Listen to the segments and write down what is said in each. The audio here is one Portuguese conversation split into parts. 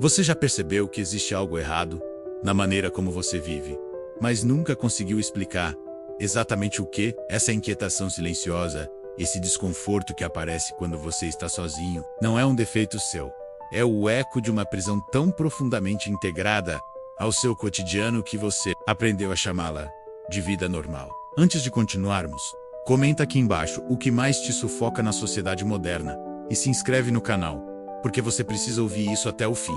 Você já percebeu que existe algo errado na maneira como você vive, mas nunca conseguiu explicar exatamente o que? Essa inquietação silenciosa, esse desconforto que aparece quando você está sozinho, não é um defeito seu. É o eco de uma prisão tão profundamente integrada ao seu cotidiano que você aprendeu a chamá-la de vida normal. Antes de continuarmos, comenta aqui embaixo o que mais te sufoca na sociedade moderna e se inscreve no canal, porque você precisa ouvir isso até o fim.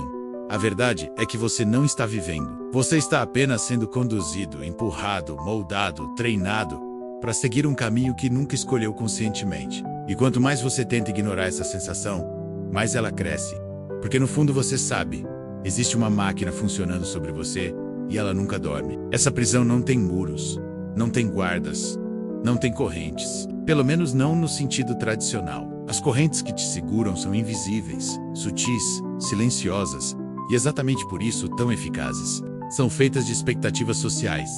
A verdade é que você não está vivendo. Você está apenas sendo conduzido, empurrado, moldado, treinado para seguir um caminho que nunca escolheu conscientemente. E quanto mais você tenta ignorar essa sensação, mais ela cresce. Porque no fundo você sabe, existe uma máquina funcionando sobre você e ela nunca dorme. Essa prisão não tem muros, não tem guardas, não tem correntes. Pelo menos não no sentido tradicional. As correntes que te seguram são invisíveis, sutis, silenciosas e exatamente por isso tão eficazes. São feitas de expectativas sociais,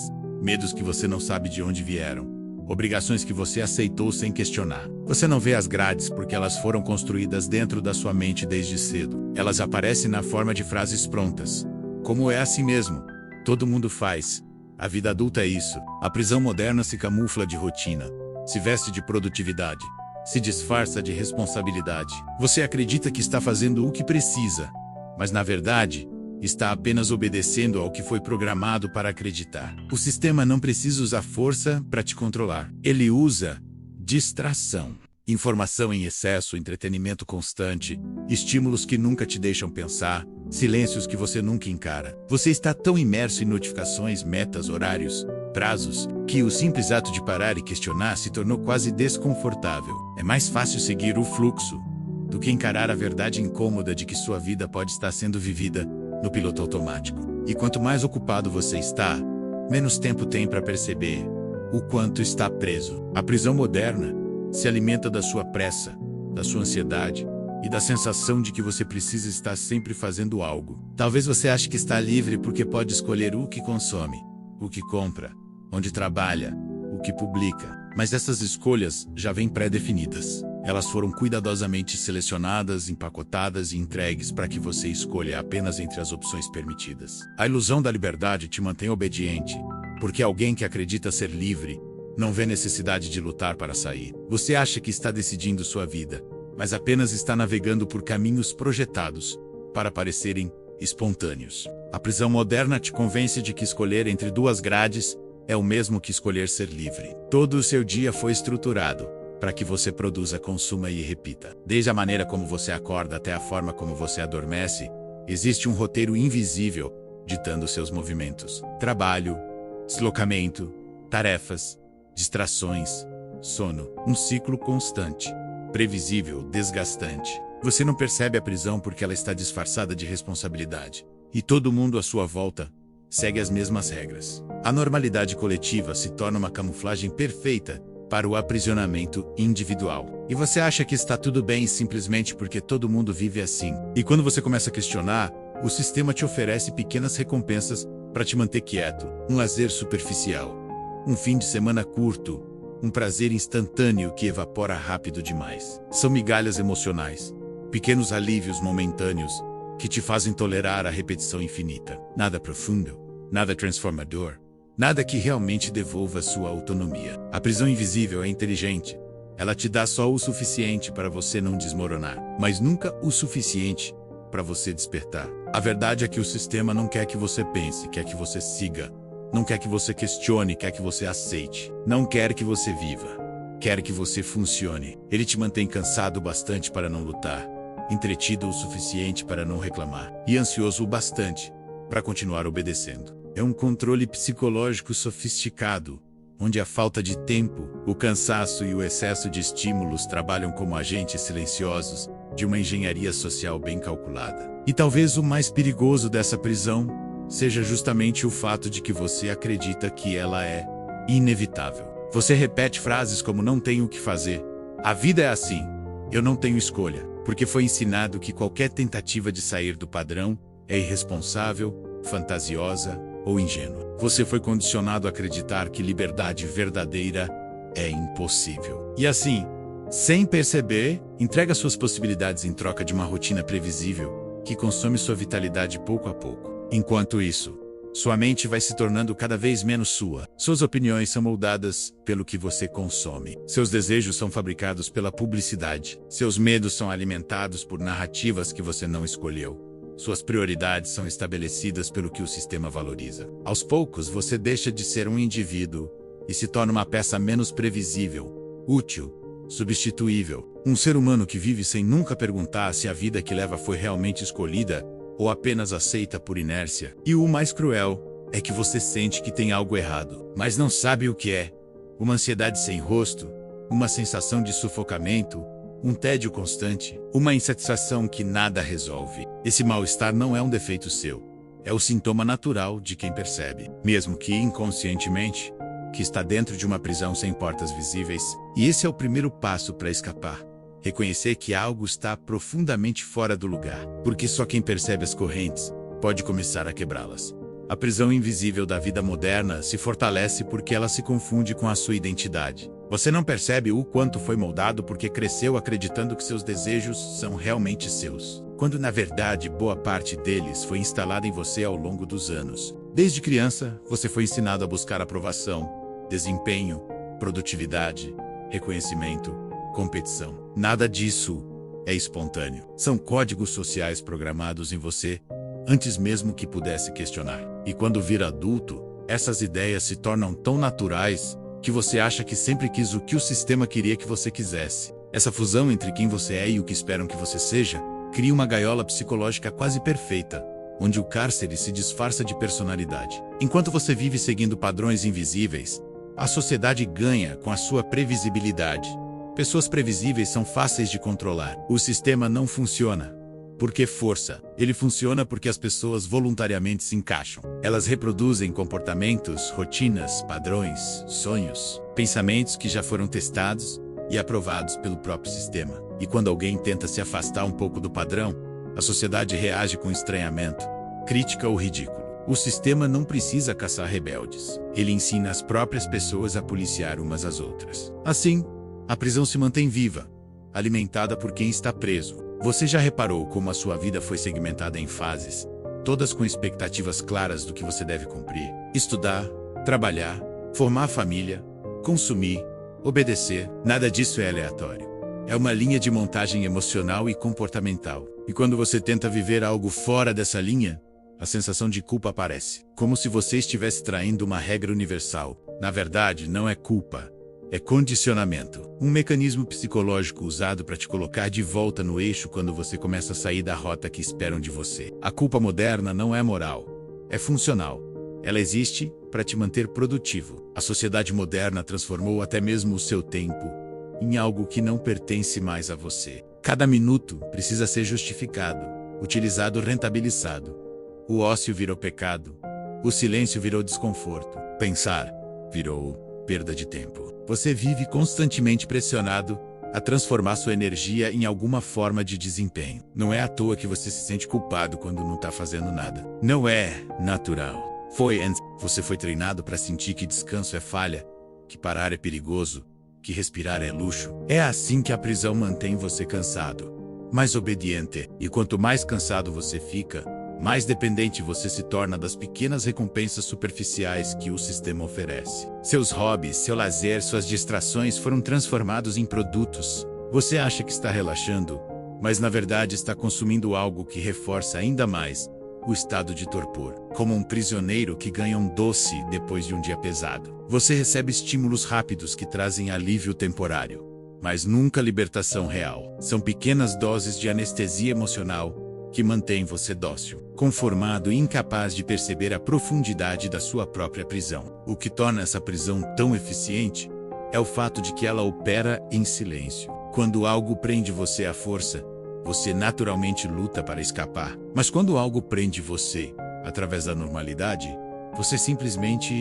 medos que você não sabe de onde vieram, obrigações que você aceitou sem questionar. Você não vê as grades porque elas foram construídas dentro da sua mente desde cedo. Elas aparecem na forma de frases prontas. Como é assim mesmo? Todo mundo faz. A vida adulta é isso. A prisão moderna se camufla de rotina, se veste de produtividade, se disfarça de responsabilidade. Você acredita que está fazendo o que precisa, mas na verdade, está apenas obedecendo ao que foi programado para acreditar. O sistema não precisa usar força para te controlar. Ele usa distração. Informação em excesso, entretenimento constante, estímulos que nunca te deixam pensar, silêncios que você nunca encara. Você está tão imerso em notificações, metas, horários, prazos, que o simples ato de parar e questionar se tornou quase desconfortável. É mais fácil seguir o fluxo do que encarar a verdade incômoda de que sua vida pode estar sendo vivida no piloto automático. E quanto mais ocupado você está, menos tempo tem para perceber o quanto está preso. A prisão moderna se alimenta da sua pressa, da sua ansiedade e da sensação de que você precisa estar sempre fazendo algo. Talvez você ache que está livre porque pode escolher o que consome, o que compra, onde trabalha, o que publica. Mas essas escolhas já vêm pré-definidas. Elas foram cuidadosamente selecionadas, empacotadas e entregues para que você escolha apenas entre as opções permitidas. A ilusão da liberdade te mantém obediente, porque alguém que acredita ser livre não vê necessidade de lutar para sair. Você acha que está decidindo sua vida, mas apenas está navegando por caminhos projetados para parecerem espontâneos. A prisão moderna te convence de que escolher entre duas grades é o mesmo que escolher ser livre. Todo o seu dia foi estruturado para que você produza, consuma e repita. Desde a maneira como você acorda até a forma como você adormece, existe um roteiro invisível ditando seus movimentos. Trabalho, deslocamento, tarefas, distrações, sono. Um ciclo constante, previsível, desgastante. Você não percebe a prisão porque ela está disfarçada de responsabilidade. E todo mundo à sua volta segue as mesmas regras. A normalidade coletiva se torna uma camuflagem perfeita para o aprisionamento individual. E você acha que está tudo bem simplesmente porque todo mundo vive assim. E quando você começa a questionar, o sistema te oferece pequenas recompensas para te manter quieto. Um lazer superficial, um fim de semana curto, um prazer instantâneo que evapora rápido demais. São migalhas emocionais, pequenos alívios momentâneos que te fazem tolerar a repetição infinita. Nada profundo, nada transformador, nada que realmente devolva sua autonomia. A prisão invisível é inteligente. Ela te dá só o suficiente para você não desmoronar, mas nunca o suficiente para você despertar. A verdade é que o sistema não quer que você pense, quer que você siga. Não quer que você questione, quer que você aceite. Não quer que você viva. Quer que você funcione. Ele te mantém cansado o bastante para não lutar, entretido o suficiente para não reclamar, e ansioso o bastante para continuar obedecendo. É um controle psicológico sofisticado, onde a falta de tempo, o cansaço e o excesso de estímulos trabalham como agentes silenciosos de uma engenharia social bem calculada. E talvez o mais perigoso dessa prisão seja justamente o fato de que você acredita que ela é inevitável. Você repete frases como "não tenho o que fazer", "a vida é assim", "eu não tenho escolha", porque foi ensinado que qualquer tentativa de sair do padrão é irresponsável, fantasiosa ou ingênua. Você foi condicionado a acreditar que liberdade verdadeira é impossível. E assim, sem perceber, entrega suas possibilidades em troca de uma rotina previsível, que consome sua vitalidade pouco a pouco. Enquanto isso, sua mente vai se tornando cada vez menos sua. Suas opiniões são moldadas pelo que você consome. Seus desejos são fabricados pela publicidade. Seus medos são alimentados por narrativas que você não escolheu. Suas prioridades são estabelecidas pelo que o sistema valoriza. Aos poucos, você deixa de ser um indivíduo e se torna uma peça menos previsível, útil, substituível. Um ser humano que vive sem nunca perguntar se a vida que leva foi realmente escolhida ou apenas aceita por inércia. E o mais cruel é que você sente que tem algo errado, mas não sabe o que é. Uma ansiedade sem rosto, uma sensação de sufocamento, um tédio constante, uma insatisfação que nada resolve. Esse mal-estar não é um defeito seu, é o sintoma natural de quem percebe, mesmo que inconscientemente, que está dentro de uma prisão sem portas visíveis. E esse é o primeiro passo para escapar. Reconhecer que algo está profundamente fora do lugar, porque só quem percebe as correntes pode começar a quebrá-las. A prisão invisível da vida moderna se fortalece porque ela se confunde com a sua identidade. Você não percebe o quanto foi moldado porque cresceu acreditando que seus desejos são realmente seus, quando na verdade boa parte deles foi instalada em você ao longo dos anos. Desde criança, você foi ensinado a buscar aprovação, desempenho, produtividade, reconhecimento, competição. Nada disso é espontâneo. São códigos sociais programados em você antes mesmo que pudesse questionar. E quando vira adulto, essas ideias se tornam tão naturais que você acha que sempre quis o que o sistema queria que você quisesse. Essa fusão entre quem você é e o que esperam que você seja cria uma gaiola psicológica quase perfeita, onde o cárcere se disfarça de personalidade. Enquanto você vive seguindo padrões invisíveis, a sociedade ganha com a sua previsibilidade. Pessoas previsíveis são fáceis de controlar. O sistema não funciona porque força. Ele funciona porque as pessoas voluntariamente se encaixam. Elas reproduzem comportamentos, rotinas, padrões, sonhos, pensamentos que já foram testados e aprovados pelo próprio sistema. E quando alguém tenta se afastar um pouco do padrão, a sociedade reage com estranhamento, crítica ou ridículo. O sistema não precisa caçar rebeldes. Ele ensina as próprias pessoas a policiar umas às outras. Assim, a prisão se mantém viva, alimentada por quem está preso. Você já reparou como a sua vida foi segmentada em fases, todas com expectativas claras do que você deve cumprir? Estudar, trabalhar, formar família, consumir, obedecer. Nada disso é aleatório. É uma linha de montagem emocional e comportamental. E quando você tenta viver algo fora dessa linha, a sensação de culpa aparece, como se você estivesse traindo uma regra universal. Na verdade, não é culpa. É condicionamento, um mecanismo psicológico usado para te colocar de volta no eixo quando você começa a sair da rota que esperam de você. A culpa moderna não é moral, é funcional. Ela existe para te manter produtivo. A sociedade moderna transformou até mesmo o seu tempo em algo que não pertence mais a você. Cada minuto precisa ser justificado, utilizado, rentabilizado. O ócio virou pecado, o silêncio virou desconforto, pensar virou perda de tempo. Você vive constantemente pressionado a transformar sua energia em alguma forma de desempenho. Não é à toa que você se sente culpado quando não está fazendo nada. Não é natural. Você foi treinado para sentir que descanso é falha, que parar é perigoso, que respirar é luxo. É assim que a prisão mantém você cansado, mais obediente. E quanto mais cansado você fica, mais dependente você se torna das pequenas recompensas superficiais que o sistema oferece. Seus hobbies, seu lazer, suas distrações foram transformados em produtos. Você acha que está relaxando, mas na verdade está consumindo algo que reforça ainda mais o estado de torpor. Como um prisioneiro que ganha um doce depois de um dia pesado. Você recebe estímulos rápidos que trazem alívio temporário, mas nunca libertação real. São pequenas doses de anestesia emocional que mantém você dócil, conformado e incapaz de perceber a profundidade da sua própria prisão. O que torna essa prisão tão eficiente é o fato de que ela opera em silêncio. Quando algo prende você à força, você naturalmente luta para escapar. Mas quando algo prende você através da normalidade, você simplesmente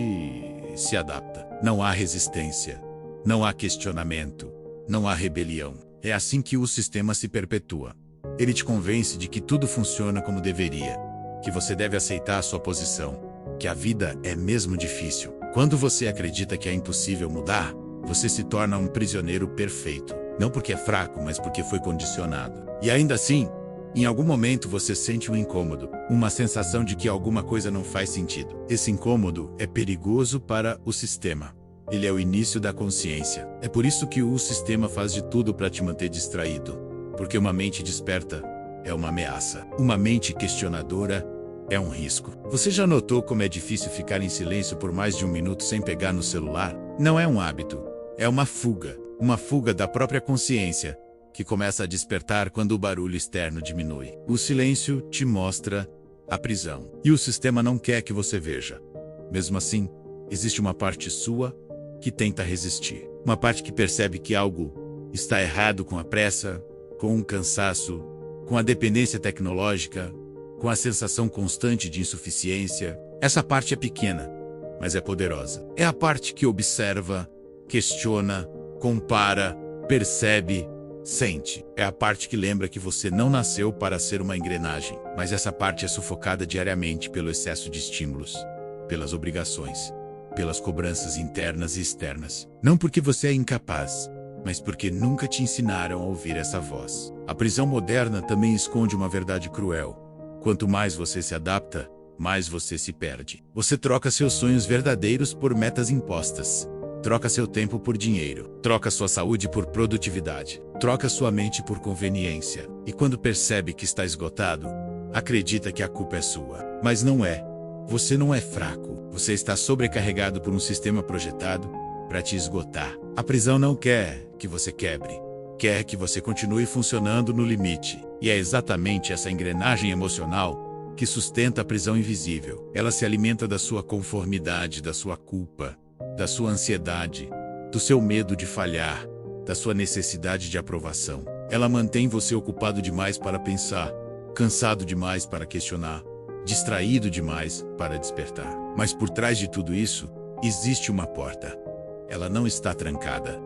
se adapta. Não há resistência, não há questionamento, não há rebelião. É assim que o sistema se perpetua. Ele te convence de que tudo funciona como deveria, que você deve aceitar a sua posição, que a vida é mesmo difícil. Quando você acredita que é impossível mudar, você se torna um prisioneiro perfeito. Não porque é fraco, mas porque foi condicionado. E ainda assim, Em algum momento você sente um incômodo, uma sensação de que alguma coisa não faz sentido. Esse incômodo é perigoso para o sistema. Ele é o início da consciência. É por isso que o sistema faz de tudo para te manter distraído. Porque uma mente desperta é uma ameaça. Uma mente questionadora é um risco. Você já notou como é difícil ficar em silêncio por mais de um minuto sem pegar no celular? Não é um hábito, é uma fuga. Uma fuga da própria consciência, que começa a despertar quando o barulho externo diminui. O silêncio te mostra a prisão. E o sistema não quer que você veja. Mesmo assim, existe uma parte sua que tenta resistir. Uma parte que percebe que algo está errado com a pressa, com o cansaço, com a dependência tecnológica, com a sensação constante de insuficiência. Essa parte é pequena, mas é poderosa. É a parte que observa, questiona, compara, percebe, sente. É a parte que lembra que você não nasceu para ser uma engrenagem, mas essa parte é sufocada diariamente pelo excesso de estímulos, pelas obrigações, pelas cobranças internas e externas. Não porque você é incapaz, mas porque nunca te ensinaram a ouvir essa voz. A prisão moderna também esconde uma verdade cruel. Quanto mais você se adapta, mais você se perde. Você troca seus sonhos verdadeiros por metas impostas. Troca seu tempo por dinheiro. Troca sua saúde por produtividade. Troca sua mente por conveniência. E quando percebe que está esgotado, acredita que a culpa é sua. Mas não é. Você não é fraco. Você está sobrecarregado por um sistema projetado para te esgotar. A prisão não quer que você quebre. Quer que você continue funcionando no limite. E é exatamente essa engrenagem emocional que sustenta a prisão invisível. Ela se alimenta da sua conformidade, da sua culpa, da sua ansiedade, do seu medo de falhar, da sua necessidade de aprovação. Ela mantém você ocupado demais para pensar, cansado demais para questionar, distraído demais para despertar. Mas por trás de tudo isso, existe uma porta. Ela não está trancada.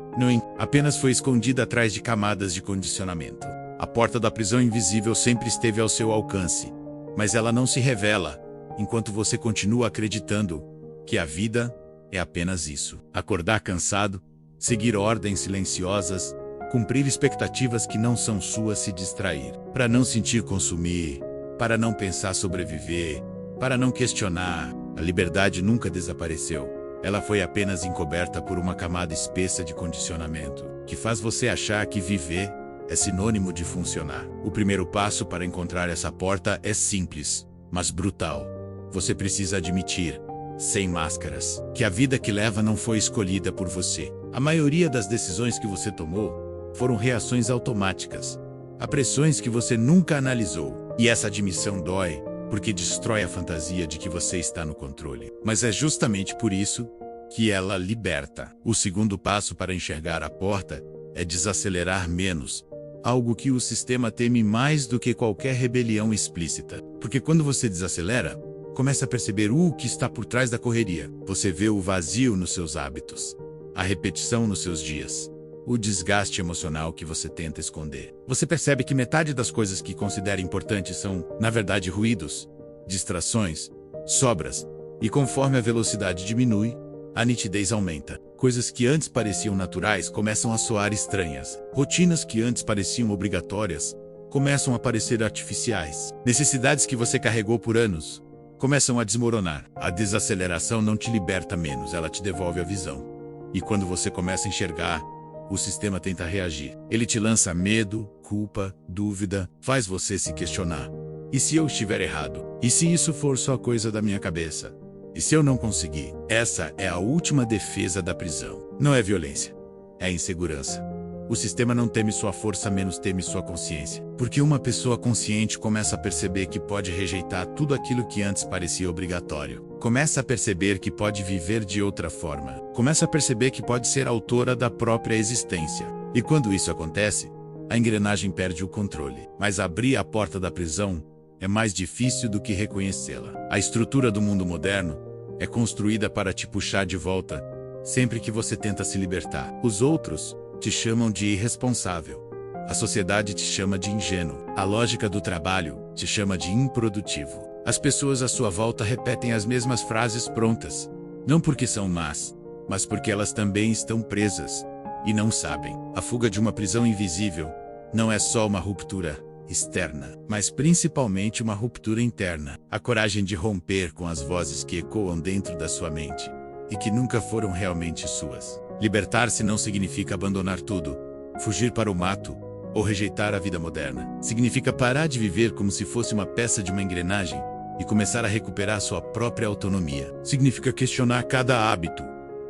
Apenas foi escondida atrás de camadas de condicionamento. A porta da prisão invisível sempre esteve ao seu alcance, mas ela não se revela enquanto você continua acreditando que a vida é apenas isso. Acordar cansado, seguir ordens silenciosas, cumprir expectativas que não são suas, se distrair. Para não sentir consumir, para não pensar sobreviver, para não questionar. A liberdade nunca desapareceu. Ela foi apenas encoberta por uma camada espessa de condicionamento, que faz você achar que viver é sinônimo de funcionar. O primeiro passo para encontrar essa porta é simples, mas brutal. Você precisa admitir, sem máscaras, que a vida que leva não foi escolhida por você. A maioria das decisões que você tomou foram reações automáticas, a pressões que você nunca analisou. E essa admissão dói, porque destrói a fantasia de que você está no controle. Mas é justamente por isso que ela liberta. O segundo passo para enxergar a porta é desacelerar menos, algo que o sistema teme mais do que qualquer rebelião explícita. Porque quando você desacelera, começa a perceber o que está por trás da correria. Você vê o vazio nos seus hábitos, a repetição nos seus dias, o desgaste emocional que você tenta esconder. Você percebe que metade das coisas que considera importantes são, na verdade, ruídos, distrações, sobras, e conforme a velocidade diminui, a nitidez aumenta. Coisas que antes pareciam naturais começam a soar estranhas. Rotinas que antes pareciam obrigatórias começam a parecer artificiais. Necessidades que você carregou por anos começam a desmoronar. A desaceleração não te liberta menos, ela te devolve a visão. E quando você começa a enxergar, o sistema tenta reagir. Ele te lança medo, culpa, dúvida, faz você se questionar. E se eu estiver errado? E se isso for só coisa da minha cabeça? E se eu não conseguir? Essa é a última defesa da prisão. Não é violência, é insegurança. O sistema não teme sua força, menos teme sua consciência. Porque uma pessoa consciente começa a perceber que pode rejeitar tudo aquilo que antes parecia obrigatório. Começa a perceber que pode viver de outra forma. Começa a perceber que pode ser autora da própria existência. E quando isso acontece, a engrenagem perde o controle. Mas abrir a porta da prisão é mais difícil do que reconhecê-la. A estrutura do mundo moderno é construída para te puxar de volta sempre que você tenta se libertar. Os outros te chamam de irresponsável. A sociedade te chama de ingênuo. A lógica do trabalho te chama de improdutivo. As pessoas à sua volta repetem as mesmas frases prontas, não porque são más, mas porque elas também estão presas e não sabem. A fuga de uma prisão invisível não é só uma ruptura, externa, mas principalmente uma ruptura interna. A coragem de romper com as vozes que ecoam dentro da sua mente e que nunca foram realmente suas. Libertar-se não significa abandonar tudo, fugir para o mato ou rejeitar a vida moderna. Significa parar de viver como se fosse uma peça de uma engrenagem e começar a recuperar sua própria autonomia. Significa questionar cada hábito,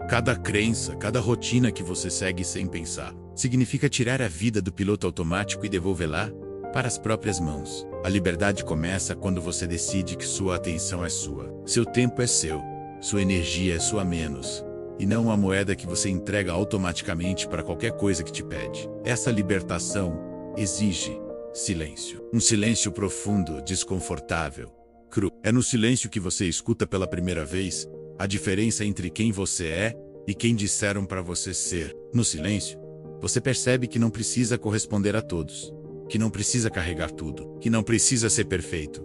cada crença, cada rotina que você segue sem pensar. Significa tirar a vida do piloto automático e devolvê-la para as próprias mãos. A liberdade começa quando você decide que sua atenção é sua. Seu tempo é seu, sua energia é sua menos, e não uma moeda que você entrega automaticamente para qualquer coisa que te pede. Essa libertação exige silêncio. Um silêncio profundo, desconfortável, cru. É no silêncio que você escuta pela primeira vez a diferença entre quem você é e quem disseram para você ser. No silêncio, você percebe que não precisa corresponder a todos, que não precisa carregar tudo, que não precisa ser perfeito,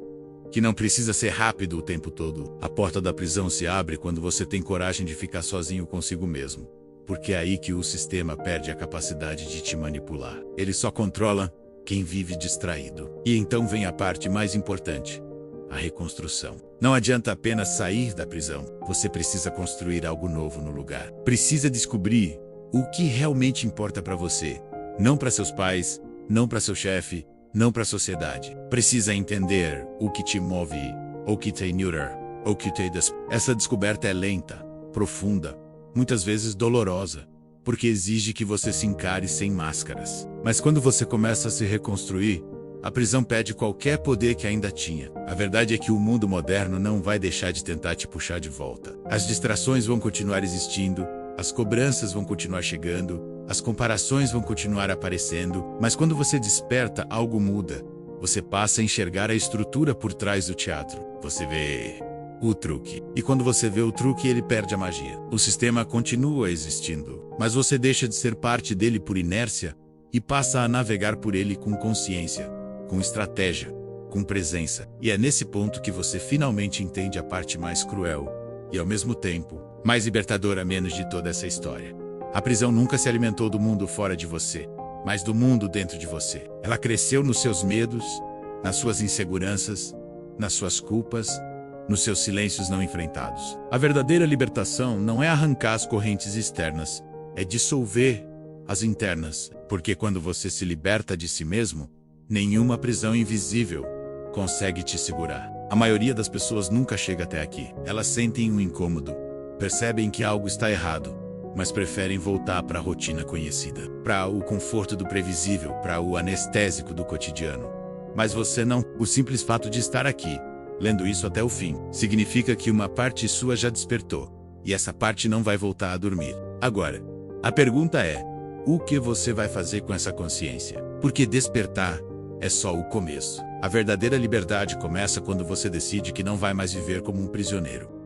que não precisa ser rápido o tempo todo. A porta da prisão se abre quando você tem coragem de ficar sozinho consigo mesmo, porque é aí que o sistema perde a capacidade de te manipular. Ele só controla quem vive distraído. E então vem a parte mais importante: a reconstrução. Não adianta apenas sair da prisão, você precisa construir algo novo no lugar. Precisa descobrir o que realmente importa para você, não para seus pais, não para seu chefe, não para a sociedade. Precisa entender o que te move, o que te neutra, o que te Essa descoberta é lenta, profunda, muitas vezes dolorosa, porque exige que você se encare sem máscaras. Mas quando você começa a se reconstruir, a prisão perde qualquer poder que ainda tinha. A verdade é que o mundo moderno não vai deixar de tentar te puxar de volta. As distrações vão continuar existindo, as cobranças vão continuar chegando, as comparações vão continuar aparecendo, mas quando você desperta, algo muda. Você passa a enxergar a estrutura por trás do teatro. Você vê o truque. E quando você vê o truque, ele perde a magia. O sistema continua existindo, mas você deixa de ser parte dele por inércia e passa a navegar por ele com consciência, com estratégia, com presença. E é nesse ponto que você finalmente entende a parte mais cruel e, ao mesmo tempo, mais libertadora menos de toda essa história. A prisão nunca se alimentou do mundo fora de você, mas do mundo dentro de você. Ela cresceu nos seus medos, nas suas inseguranças, nas suas culpas, nos seus silêncios não enfrentados. A verdadeira libertação não é arrancar as correntes externas, é dissolver as internas, porque quando você se liberta de si mesmo, nenhuma prisão invisível consegue te segurar. A maioria das pessoas nunca chega até aqui. Elas sentem um incômodo, percebem que algo está errado, mas preferem voltar para a rotina conhecida, para o conforto do previsível, para o anestésico do cotidiano. Mas você não. O simples fato de estar aqui, lendo isso até o fim, significa que uma parte sua já despertou, e essa parte não vai voltar a dormir. Agora, a pergunta é: o que você vai fazer com essa consciência? Porque despertar é só o começo. A verdadeira liberdade começa quando você decide que não vai mais viver como um prisioneiro.